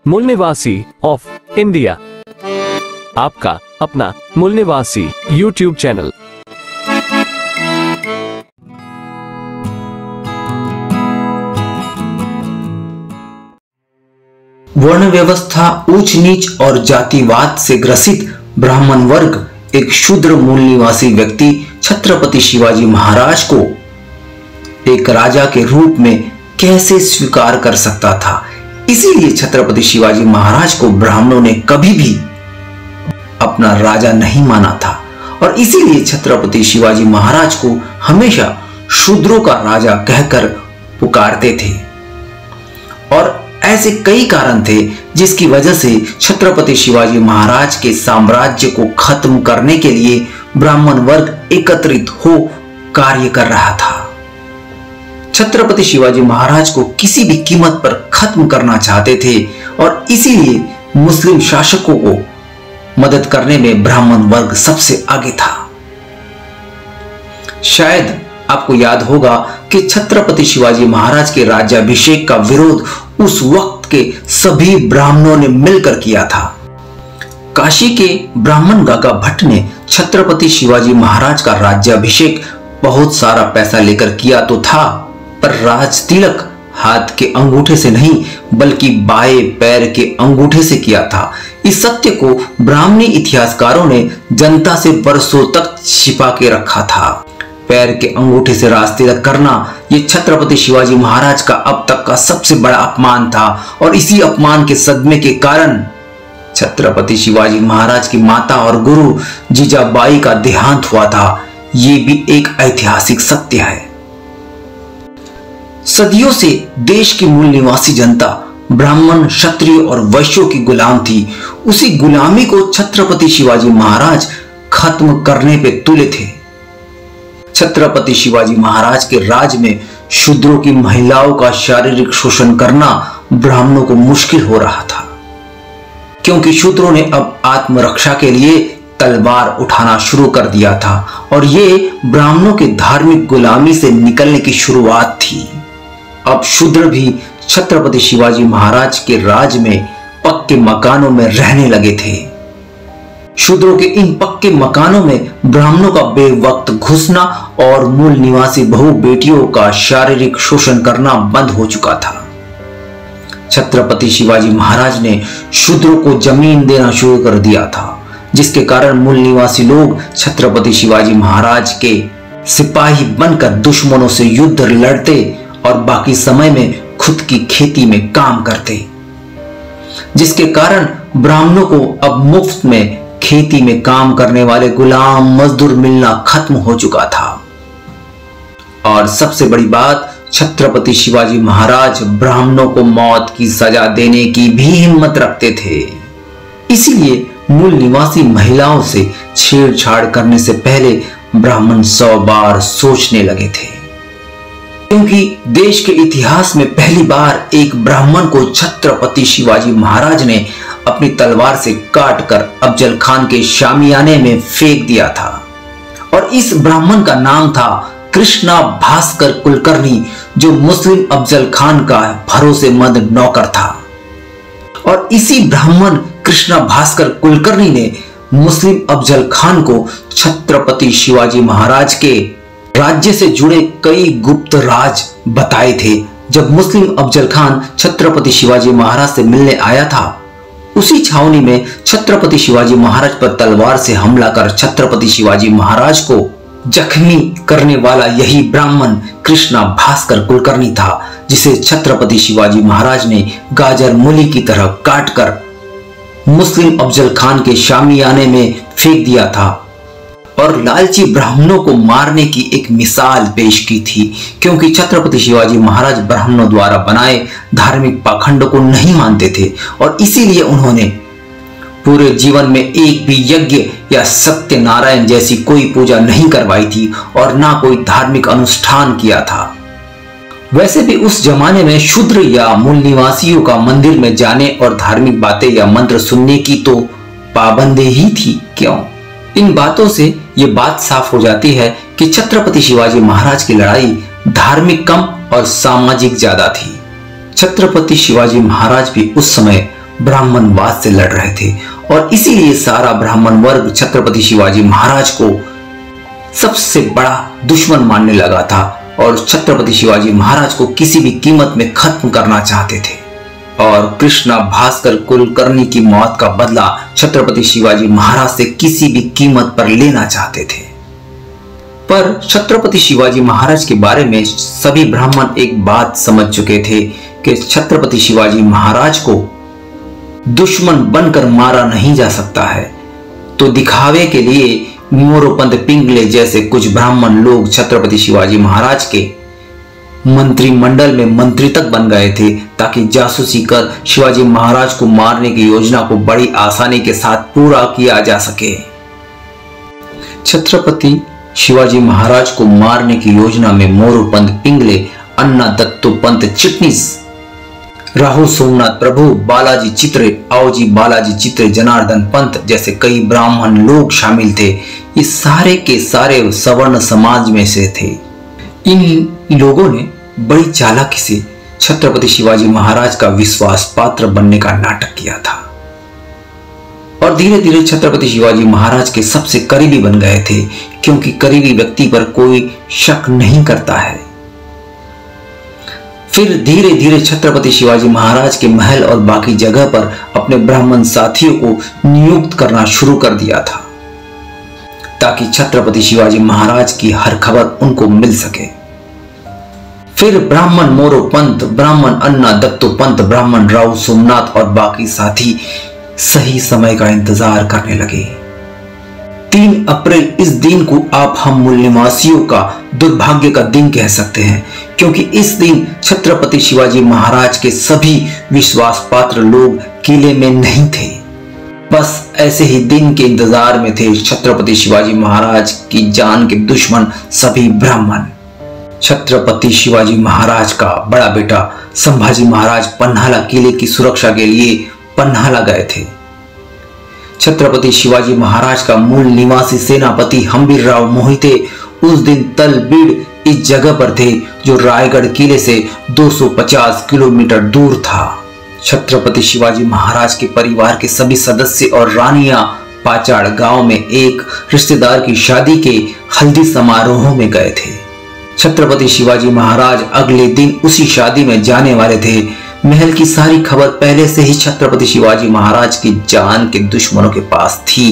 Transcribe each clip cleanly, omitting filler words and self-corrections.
मूल निवासी of India, आपका अपना मूल निवासी यूट्यूब चैनल। वर्ण व्यवस्था, ऊंच नीच और जातिवाद से ग्रसित ब्राह्मण वर्ग एक शूद्र मूल निवासी व्यक्ति छत्रपति शिवाजी महाराज को एक राजा के रूप में कैसे स्वीकार कर सकता था। इसीलिए छत्रपति शिवाजी महाराज को ब्राह्मणों ने कभी भी अपना राजा नहीं माना था और इसीलिए छत्रपति शिवाजी महाराज को हमेशा शूद्रों का राजा कहकर पुकारते थे। और ऐसे कई कारण थे जिसकी वजह से छत्रपति शिवाजी महाराज के साम्राज्य को खत्म करने के लिए ब्राह्मण वर्ग एकत्रित हो कार्य कर रहा था। छत्रपति शिवाजी महाराज को किसी भी कीमत पर खत्म करना चाहते थे और इसीलिए मुस्लिम शासकों को मदद करने में ब्राह्मण वर्ग सबसे आगे था। शायद आपको याद होगा कि छत्रपति शिवाजी महाराज के राज्याभिषेक का विरोध उस वक्त के सभी ब्राह्मणों ने मिलकर किया था। काशी के ब्राह्मण गागा भट्ट ने छत्रपति शिवाजी महाराज का राज्याभिषेक बहुत सारा पैसा लेकर किया तो था, पर राज तिलक हाथ के अंगूठे से नहीं बल्कि बाएं पैर के अंगूठे से किया था। इस सत्य को ब्राह्मणी इतिहासकारों ने जनता से बरसों तक छिपा के रखा था। पैर के अंगूठे से राज तिलक करना ये छत्रपति शिवाजी महाराज का अब तक का सबसे बड़ा अपमान था और इसी अपमान के सदमे के कारण छत्रपति शिवाजी महाराज की माता और गुरु जीजाबाई का देहांत हुआ था। ये भी एक ऐतिहासिक सत्य है। सदियों से देश की मूल निवासी जनता ब्राह्मण, क्षत्रिय और वैश्यों की गुलाम थी। उसी गुलामी को छत्रपति शिवाजी महाराज खत्म करने पे तुले थे। छत्रपति शिवाजी महाराज के राज में शूद्रों की महिलाओं का शारीरिक शोषण करना ब्राह्मणों को मुश्किल हो रहा था, क्योंकि शूद्रों ने अब आत्मरक्षा के लिए तलवार उठाना शुरू कर दिया था और ये ब्राह्मणों के धार्मिक गुलामी से निकलने की शुरुआत थी। अब शूद्र भी छत्रपति शिवाजी महाराज के राज में पक्के मकानों में रहने लगे थे। शूद्रों के इन पक्के मकानों में ब्राह्मणों का बेवक्त घुसना और मूल निवासी बहु बेटियों का शारीरिक शोषण करना बंद हो चुका था। छत्रपति शिवाजी महाराज ने शूद्रों को जमीन देना शुरू कर दिया था, जिसके कारण मूल निवासी लोग छत्रपति शिवाजी महाराज के सिपाही बनकर दुश्मनों से युद्ध लड़ते और बाकी समय में खुद की खेती में काम करते, जिसके कारण ब्राह्मणों को अब मुफ्त में खेती में काम करने वाले गुलाम मजदूर मिलना खत्म हो चुका था। और सबसे बड़ी बात, छत्रपति शिवाजी महाराज ब्राह्मणों को मौत की सजा देने की भी हिम्मत रखते थे। इसीलिए मूल निवासी महिलाओं से छेड़छाड़ करने से पहले ब्राह्मण 100 बार सोचने लगे थे, क्योंकि देश के इतिहास में पहली बार एक ब्राह्मण को छत्रपति शिवाजी महाराज ने अपनी तलवार से काटकर अफजल खान के शामियाने में फेंक दिया था। और इस ब्राह्मण का नाम था कृष्णा भास्कर कुलकर्णी, जो मुस्लिम अफजल खान का भरोसेमंद नौकर था। और इसी ब्राह्मण कृष्णा भास्कर कुलकर्णी ने मुस्लिम अफजल खान को छत्रपति शिवाजी महाराज के राज्य से जुड़े कई गुप्त राज बताए थे। जब मुस्लिम अफजल खान छत्रपति शिवाजी महाराज से मिलने आया था, उसी छावनी में छत्रपति शिवाजी महाराज पर तलवार से हमला कर छत्रपति शिवाजी महाराज को जख्मी करने वाला यही ब्राह्मण कृष्णा भास्कर कुलकर्णी था, जिसे छत्रपति शिवाजी महाराज ने गाजर मूली की तरह काटकर मुस्लिम अफजल खान के शामियाने में फेंक दिया था और लालची ब्राह्मणों को मारने की एक मिसाल पेश की थी, क्योंकि छत्रपति शिवाजी महाराज ब्राह्मणों द्वारा बनाए धार्मिक पाखंडों को नहीं मानते थे और इसीलिए उन्होंने पूरे जीवन में एक भी यज्ञ या सत्यनारायण जैसी कोई पूजा नहीं करवाई थी और ना कोई धार्मिक अनुष्ठान किया था। वैसे भी उस जमाने में शूद्र या मूल निवासियों का मंदिर में जाने और धार्मिक बातें या मंत्र सुनने की तो पाबंदी ही थी। क्यों? इन बातों से ये बात साफ हो जाती है कि छत्रपति शिवाजी महाराज की लड़ाई धार्मिक कम और सामाजिक ज्यादा थी। छत्रपति शिवाजी महाराज भी उस समय ब्राह्मणवाद से लड़ रहे थे और इसीलिए सारा ब्राह्मण वर्ग छत्रपति शिवाजी महाराज को सबसे बड़ा दुश्मन मानने लगा था और छत्रपति शिवाजी महाराज को किसी भी कीमत में खत्म करना चाहते थे। और कृष्णा भास्कर कुलकर्णी की मौत का बदला छत्रपति शिवाजी महाराज से किसी भी कीमत पर लेना चाहते थे। पर छत्रपति शिवाजी महाराज के बारे में सभी ब्राह्मण एक बात समझ चुके थे कि छत्रपति शिवाजी महाराज को दुश्मन बनकर मारा नहीं जा सकता है। तो दिखावे के लिए मोरोपंत पिंगले जैसे कुछ ब्राह्मण लोग छत्रपति शिवाजी महाराज के मंत्रिमंडल में मंत्री तक बन गए थे ताकि जासूसी कर शिवाजी महाराज को मारने की योजना को बड़ी आसानी के साथ पूरा किया जा सके। छत्रपति शिवाजी महाराज को मारने की योजना में मोरोपंत पिंगले, अन्ना दत्तोपंत चिटनीस, राहुल सोमनाथ प्रभु, बालाजी चित्रे, आओजी बालाजी चित्रे, जनार्दन पंत जैसे कई ब्राह्मण लोग शामिल थे। ये सारे के सारे सवर्ण समाज में से थे। इन लोगों ने बड़ी चालाकी से छत्रपति शिवाजी महाराज का विश्वास पात्र बनने का नाटक किया था और धीरे धीरे छत्रपति शिवाजी महाराज के सबसे करीबी बन गए थे, क्योंकि करीबी व्यक्ति पर कोई शक नहीं करता है। फिर धीरे धीरे छत्रपति शिवाजी महाराज के महल और बाकी जगह पर अपने ब्राह्मण साथियों को नियुक्त करना शुरू कर दिया था ताकि छत्रपति शिवाजी महाराज की हर खबर उनको मिल सके। फिर ब्राह्मण मोरोपंत, ब्राह्मण अन्ना दत्तोपंत, ब्राह्मण राव सोमनाथ और बाकी साथी सही समय का इंतजार करने लगे। 3 अप्रैल इस दिन को आप हम मूल निवासियों का दुर्भाग्य का दिन कह सकते हैं, क्योंकि इस दिन छत्रपति शिवाजी महाराज के सभी विश्वास पात्र लोग किले में नहीं थे। बस ऐसे ही दिन के इंतजार में थे छत्रपति शिवाजी महाराज की जान के दुश्मन सभी ब्राह्मण। छत्रपति शिवाजी महाराज का बड़ा बेटा संभाजी महाराज पन्हाला किले की सुरक्षा के लिए पन्हाला गए थे। छत्रपति शिवाजी महाराज का मूल निवासी सेनापति हंबीरराव मोहिते उस दिन तलबीड़ इस जगह पर थे जो रायगढ़ किले से 250 किलोमीटर दूर था। छत्रपति शिवाजी महाराज के परिवार के सभी सदस्य और रानियां पाचाड़ गांव में एक रिश्तेदार की शादी के हल्दी समारोह में गए थे। छत्रपति शिवाजी महाराज अगले दिन उसी शादी में जाने वाले थे। महल की सारी खबर पहले से ही छत्रपति शिवाजी महाराज की जान के दुश्मनों के पास थी।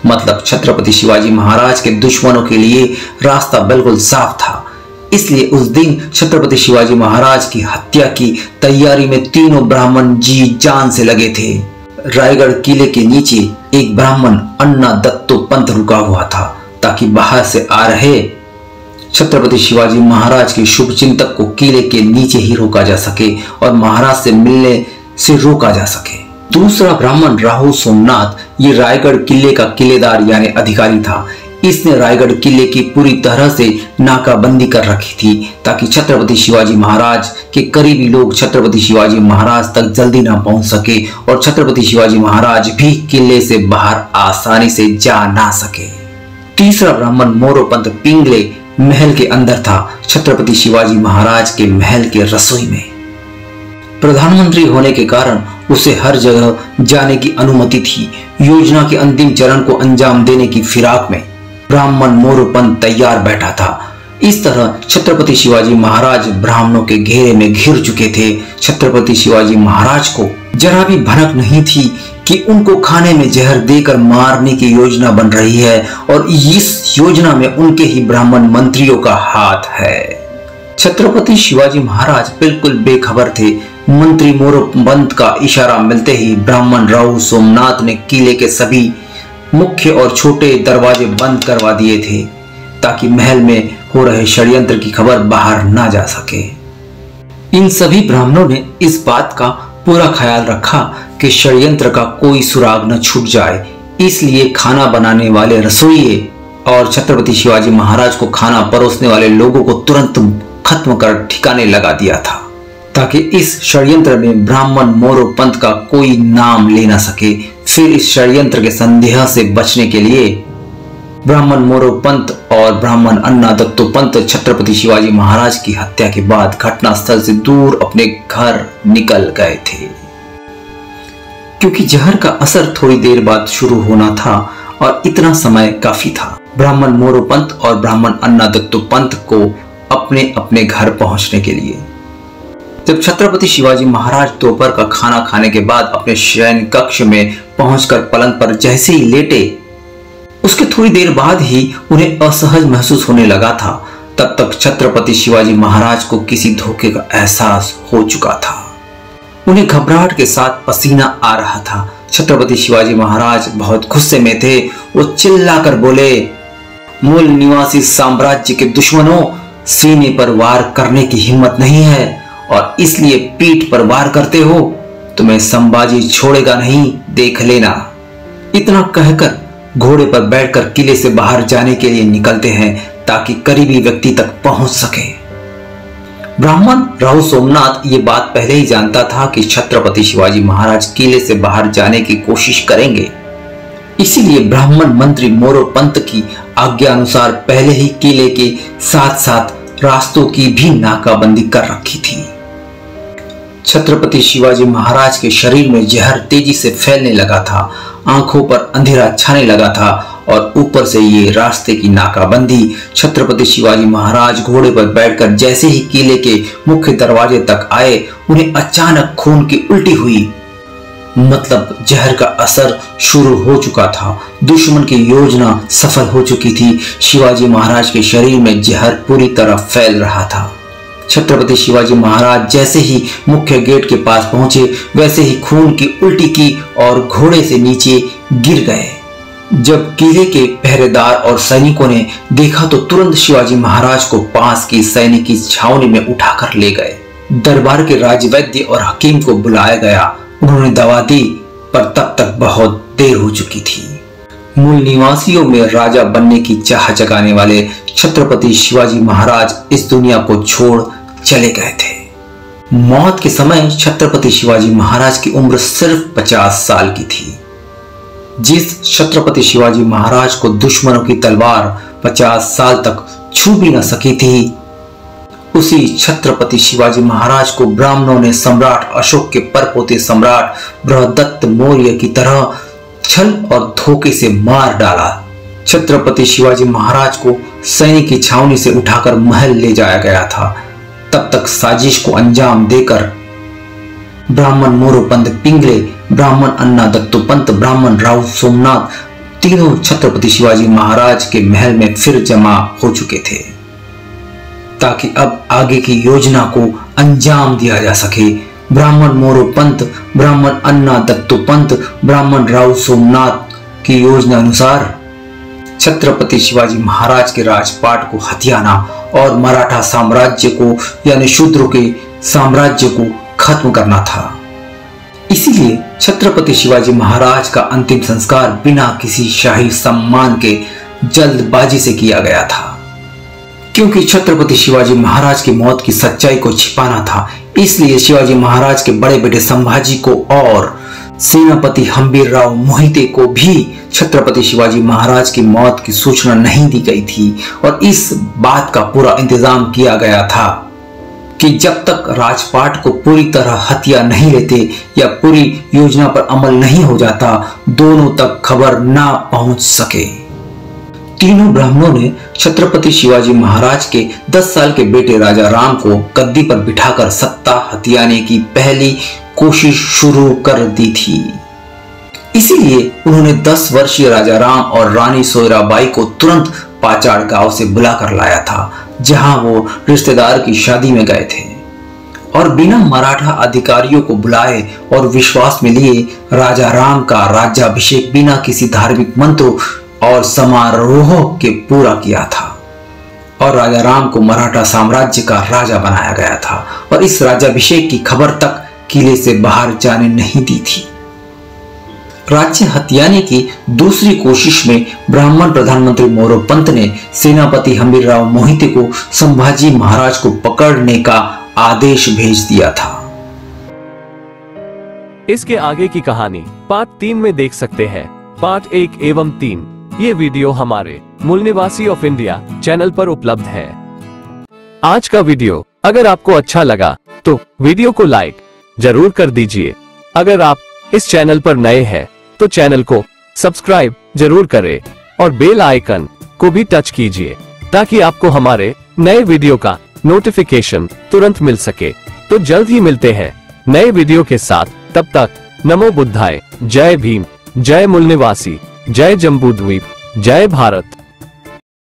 मतलब छत्रपति शिवाजी महाराज के दुश्मनों के लिए रास्ता बिल्कुल साफ था। इसलिए उस दिन छत्रपति शिवाजी महाराज की हत्या की तैयारी में तीनों ब्राह्मण जी जान से लगे थे। रायगढ़ किले के नीचे एक ब्राह्मण अन्ना दत्तोपंत रुका हुआ था ताकि बाहर से आ रहे छत्रपति शिवाजी महाराज के शुभ चिंतक को किले के नीचे ही रोका जा सके और महाराज से मिलने से रोका जा सके। दूसरा ब्राह्मण राहुल सोमनाथ, ये रायगढ़ किले का किलेदार यानी अधिकारी था। इसने रायगढ़ किले की पूरी तरह से नाकाबंदी कर रखी थी ताकि छत्रपति शिवाजी महाराज के करीबी लोग छत्रपति शिवाजी महाराज तक जल्दी ना पहुंच सके और छत्रपति शिवाजी महाराज भी किले से बाहर आसानी से जा ना सके। तीसरा ब्राह्मण मोरोपंत पिंगले महल के अंदर था, छत्रपति शिवाजी महाराज के महल के रसोई में। प्रधानमंत्री होने के कारण उसे हर जगह जाने की अनुमति थी। योजना के अंतिम चरण को अंजाम देने की फिराक में ब्राह्मण मोरोपंत तैयार बैठा था। इस तरह छत्रपति शिवाजी महाराज ब्राह्मणों के घेरे में घिर चुके थे। छत्रपति शिवाजी महाराज को जरा भी भनक नहीं थी कि उनको खाने में जहर देकर मारने की योजना बन रही है और इस योजना में उनके ही ब्राह्मण मंत्रियों का हाथ है। छत्रपति शिवाजी महाराज बिल्कुल बेखबर थे। मंत्री मोरोपंत का इशारा मिलते ही ब्राह्मण राव सोमनाथ ने किले के सभी मुख्य और छोटे दरवाजे बंद करवा दिए थे ताकि महल में हो रहे षड्यंत्र की खबर बाहर ना जा सके। इन सभी ब्राह्मणों ने इस बात का पूरा ख्याल रखा कि षड्यंत्र का कोई सुराग न छूट जाए। इसलिए खाना बनाने वाले रसोइये और छत्रपति शिवाजी महाराज को खाना परोसने वाले लोगों को तुरंत खत्म कर ठिकाने लगा दिया था ताकि इस षड्यंत्र में ब्राह्मण मोरोपंत का कोई नाम ले ना सके। फिर इस षड्यंत्र के संदेह से बचने के लिए ब्राह्मण मोरोपंत और ब्राह्मण अन्ना दत्तोपंत छत्रपति शिवाजी महाराज की हत्या के बाद घटनास्थल से दूर अपने घर निकल गए थे। क्योंकि जहर का असर थोड़ी देर बाद शुरू होना था और इतना समय काफी था ब्राह्मण मोरोपंत और ब्राह्मण अन्नादत्तु पंत को अपने अपने घर पहुंचने के लिए। जब छत्रपति शिवाजी महाराज दोपहर का खाना खाने के बाद अपने शयन कक्ष में पहुंचकर पलंग पर जैसे ही लेटे, उसके थोड़ी देर बाद ही उन्हें असहज महसूस होने लगा था। तब तक छत्रपति शिवाजी महाराज को किसी धोखे का एहसास हो चुका था। उन्हें घबराहट के साथ पसीना आ रहा था। छत्रपति शिवाजी महाराज बहुत गुस्से में थे। वो चिल्लाकर बोले, मूल निवासी साम्राज्य के दुश्मनों, सीने पर वार करने की हिम्मत नहीं है और इसलिए पीठ पर वार करते हो। तुम्हें संभाजी छोड़ेगा नहीं, देख लेना। इतना कहकर घोड़े पर बैठकर किले से बाहर जाने के लिए निकलते हैं ताकि करीबी व्यक्ति तक पहुंच सके। ब्राह्मण राव सोमनाथ ये बात पहले ही जानता था कि छत्रपति शिवाजी महाराज किले से बाहर जाने की कोशिश करेंगे। इसीलिए ब्राह्मण मंत्री मोरोपंत की आज्ञा अनुसार पहले ही किले के साथ साथ रास्तों की भी नाकाबंदी कर रखी थी। छत्रपति शिवाजी महाराज के शरीर में जहर तेजी से फैलने लगा था, आंखों पर अंधेरा छाने लगा था और ऊपर से ये रास्ते की नाकाबंदी। छत्रपति शिवाजी महाराज घोड़े पर बैठकर जैसे ही किले के मुख्य दरवाजे तक आए, उन्हें अचानक खून की उल्टी हुई। मतलब जहर का असर शुरू हो चुका था। दुश्मन की योजना सफल हो चुकी थी। शिवाजी महाराज के शरीर में जहर पूरी तरह फैल रहा था। छत्रपति शिवाजी महाराज जैसे ही मुख्य गेट के पास पहुंचे, वैसे ही खून की उल्टी की और घोड़े से नीचे गिर गए। जब किले के पहरेदार और सैनिकों ने देखा तो तुरंत शिवाजी महाराज को पास की सैनिकी छावनी में उठाकर ले गए। दरबार के राजवैद्य और हकीम को बुलाया गया। उन्होंने दवा दी, पर तब तक बहुत देर हो चुकी थी। मूल निवासियों में राजा बनने की चाह जगाने वाले छत्रपति शिवाजी महाराज इस दुनिया को छोड़ चले गए थे। मौत के समय छत्रपति शिवाजी महाराज की उम्र सिर्फ 50 साल की थी। जिस छत्रपति शिवाजी महाराज को दुश्मनों की तलवार 50 साल तक छू भी न सकी थी, उसी छत्रपति शिवाजी महाराज को ब्राह्मणों ने सम्राट अशोक के परपोते सम्राट बृहदत्त मौर्य की तरह छल और धोखे से मार डाला। छत्रपति शिवाजी महाराज को सैनिक की छावनी से उठाकर महल ले जाया गया था। तब तक साजिश को अंजाम देकर ब्राह्मण मोरोपंत पिंगले, ब्राह्मण अन्नादत्तु पंत, ब्राह्मण राव सोमनाथ तीनों छत्रपति शिवाजी महाराज के महल में फिर जमा हो चुके थे, ताकि अब आगे की योजना को अंजाम दिया जा सके। ब्राह्मण मोरोपंत, ब्राह्मण अन्नादत्तु पंत, ब्राह्मण राव सोमनाथ की योजना अनुसार छत्रपति शिवाजी महाराज के राजपाट को हथियाना और मराठा साम्राज्य को यानी शूद्रों के साम्राज्य को खत्म करना था। इसीलिए छत्रपति शिवाजी महाराज का अंतिम संस्कार बिना किसी शाही सम्मान के जल्दबाजी से किया गया था। क्योंकि छत्रपति शिवाजी महाराज की मौत की सच्चाई को छिपाना था, इसलिए शिवाजी महाराज के बड़े बेटे संभाजी को और सेनापति हंबीरराव मोहिते को भी छत्रपति शिवाजी महाराज की मौत की सूचना नहीं दी गई थी और इस बात का पूरा इंतजाम किया गया था कि जब तक राजपाट को पूरी तरह हत्या नहीं लेते या पूरी योजना पर अमल नहीं हो जाता, दोनों तक खबर ना पहुंच सके। तीनों ब्राह्मणों ने छत्रपति शिवाजी महाराज के 10 साल के बेटे राजा राम को गद्दी पर बिठाकर सत्ता हथियाने की पहली कोशिश शुरू कर दी थी। इसीलिए उन्होंने 10 वर्षीय राजा राम और रानी सोयराबाई को तुरंत पाचाड़ गांव से बुलाकर लाया था, जहां वो रिश्तेदार की शादी में गए थे, और बिना मराठा अधिकारियों को बुलाए और विश्वास में लिए राजा राम का राज्याभिषेक बिना किसी धार्मिक मंत्रों और समारोह के पूरा किया था और राजा राम को मराठा साम्राज्य का राजा बनाया गया था और इस राज्याभिषेक की खबर तक किले से बाहर जाने नहीं दी थी। राज्य हथियाने की दूसरी कोशिश में ब्राह्मण प्रधानमंत्री मोरोपंत ने सेनापति हंबीरराव मोहिते को संभाजी महाराज को पकड़ने का आदेश भेज दिया था। इसके आगे की कहानी पार्ट 3 में देख सकते हैं। पार्ट 1 एवं 3 ये वीडियो हमारे मूल निवासी ऑफ इंडिया चैनल पर उपलब्ध है। आज का वीडियो अगर आपको अच्छा लगा तो वीडियो को लाइक जरूर कर दीजिए। अगर आप इस चैनल पर नए हैं तो चैनल को सब्सक्राइब जरूर करें और बेल आइकन को भी टच कीजिए ताकि आपको हमारे नए वीडियो का नोटिफिकेशन तुरंत मिल सके। तो जल्द ही मिलते हैं नए वीडियो के साथ। तब तक नमो बुद्धाय, जय भीम, जय मूल निवासी, जय जम्बूद्वीप, जय भारत।